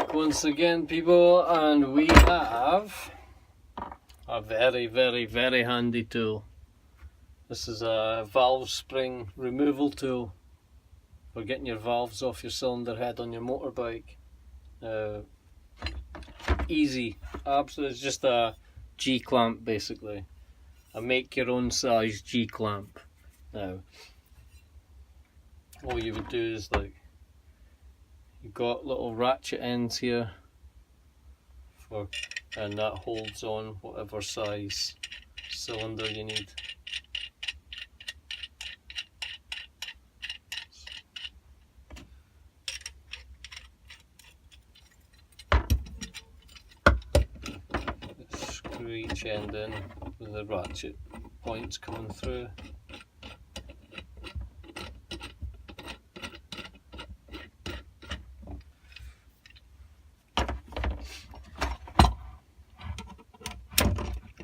back once again, people, and we have a very handy tool. This is a valve spring removal tool for getting your valves off your cylinder head on your motorbike. Easy, absolutely. It's just a G-clamp basically, a make your own size G-clamp. Now all you would do is, like, you've got little ratchet ends here and that holds on whatever size cylinder you need. Screw each end in with the ratchet points coming through.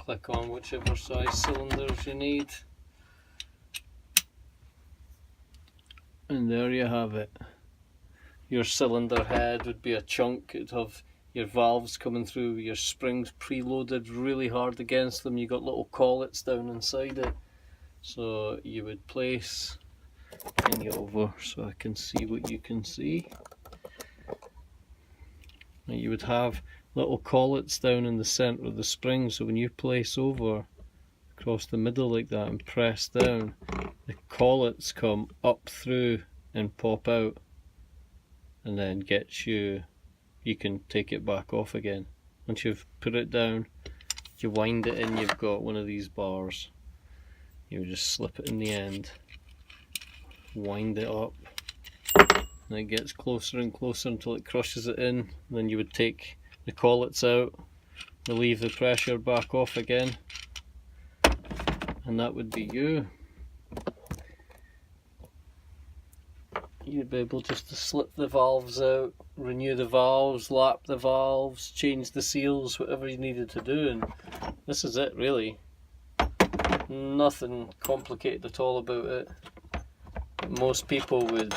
Click on whichever size cylinders you need, and there you have it. Your cylinder head would be a chunk. It'd have your valves coming through, your springs preloaded really hard against them. You got little collets down inside it, so you would place, bring it over so I can see what you can see. Now you would have little collets down in the centre of the spring, so when you place over across the middle like that and press down, the collets come up through and pop out, and then you can take it back off again. Once you've put it down, you wind it in, you've got one of these bars. You just slip it in the end, wind it up, and it gets closer and closer until it crushes it in. And then you would take the collets out, relieve the pressure, back off again, and that would be you. You'd be able just to slip the valves out, renew the valves, lap the valves, change the seals, whatever you needed to do, and this is it really. Nothing complicated at all about it. Most people would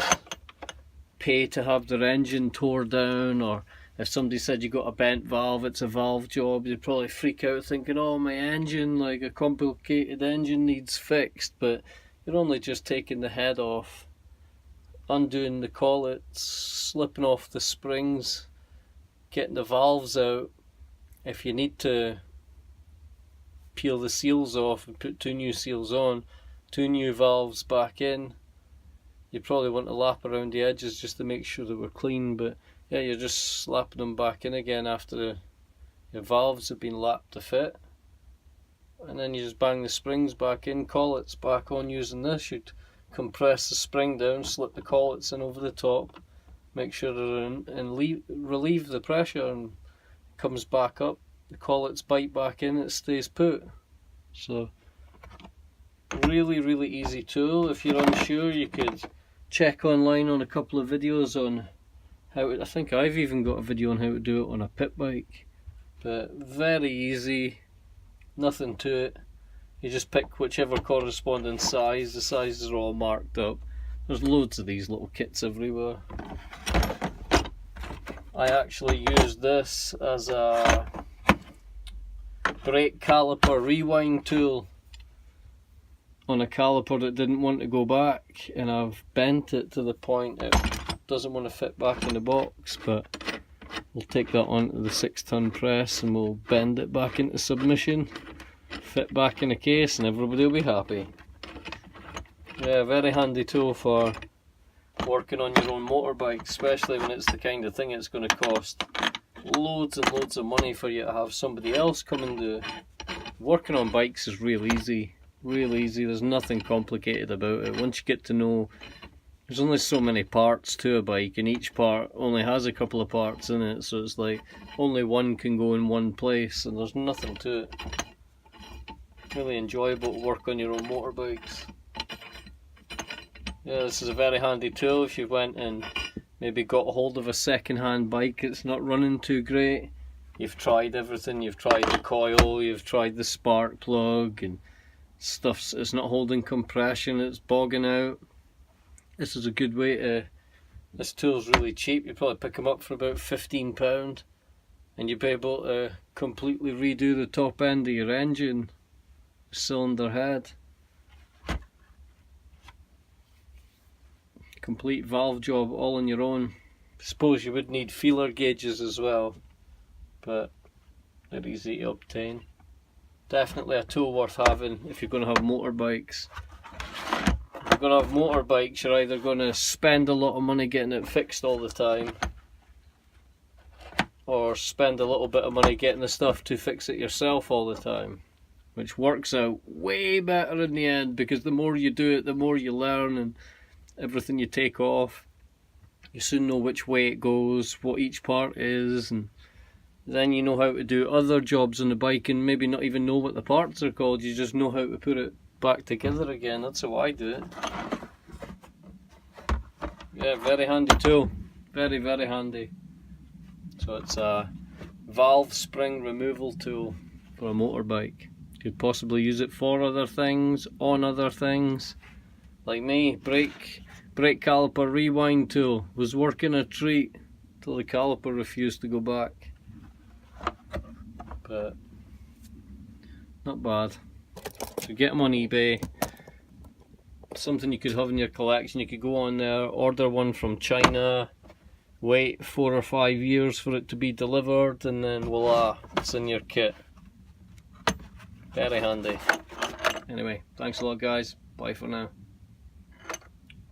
pay to have their engine tore down, or if somebody said you got a bent valve, it's a valve job, you'd probably freak out thinking, oh, my engine, like a complicated engine, needs fixed. But you're only just taking the head off, undoing the collets, slipping off the springs, getting the valves out. If you need to peel the seals off and put 2 new seals on, 2 new valves back in, you probably want to lap around the edges just to make sure they were clean, but yeah, you're just slapping them back in again after your valves have been lapped to fit, and then you just bang the springs back in, collets back on using this. You'd compress the spring down, slip the collets in over the top, make sure they're in, and relieve the pressure, and it comes back up, the collets bite back in, it stays put. So really easy tool. If you're unsure, you could check online on a couple of videos on how to, I think I've even got a video on how to do it on a pit bike. But very easy, nothing to it. You just pick whichever corresponding size. The sizes are all marked up. There's loads of these little kits everywhere. I actually used this as a brake caliper rewind tool on a caliper that didn't want to go back, and I've bent it to the point it doesn't want to fit back in the box, but we'll take that onto the 6-ton press and we'll bend it back into submission, fit back in a case, and everybody will be happy. Yeah, very handy tool for working on your own motorbike, especially when it's the kind of thing it's going to cost loads and loads of money for you to have somebody else come and do. Working on bikes is real easy, there's nothing complicated about it. Once you get to know, there's only so many parts to a bike, and each part only has a couple of parts in it, so it's like only one can go in one place, and there's nothing to it. Really enjoyable to work on your own motorbikes. Yeah, this is a very handy tool if you went and maybe got a hold of a second-hand bike that's not running too great. You've tried everything, you've tried the coil, you've tried the spark plug, and it's not holding compression, it's bogging out. This is a good way to This tool's really cheap. You probably pick them up for about £15 and you'll be able to completely redo the top end of your engine, cylinder head. Complete valve job all on your own. Suppose you would need feeler gauges as well, but they're easy to obtain. Definitely a tool worth having if you're going to have motorbikes. If you're going to have motorbikes, you're either going to spend a lot of money getting it fixed all the time, or spend a little bit of money getting the stuff to fix it yourself all the time, which works out way better in the end, because the more you do it, the more you learn, and everything you take off, you soon know which way it goes, what each part is, and then you know how to do other jobs on the bike and maybe not even know what the parts are called. You just know how to put it back together again. That's how I do it. Yeah, very handy tool. Very, very handy. So it's a valve spring removal tool for a motorbike. You could possibly use it for other things, on other things. Like me, brake caliper rewind tool. Was working a treat till the caliper refused to go back. But not bad. So get them on eBay. Something you could have in your collection. You could go on there, order one from China, wait 4 or 5 years for it to be delivered, and then voila, it's in your kit. Very handy. Anyway, thanks a lot guys. Bye for now.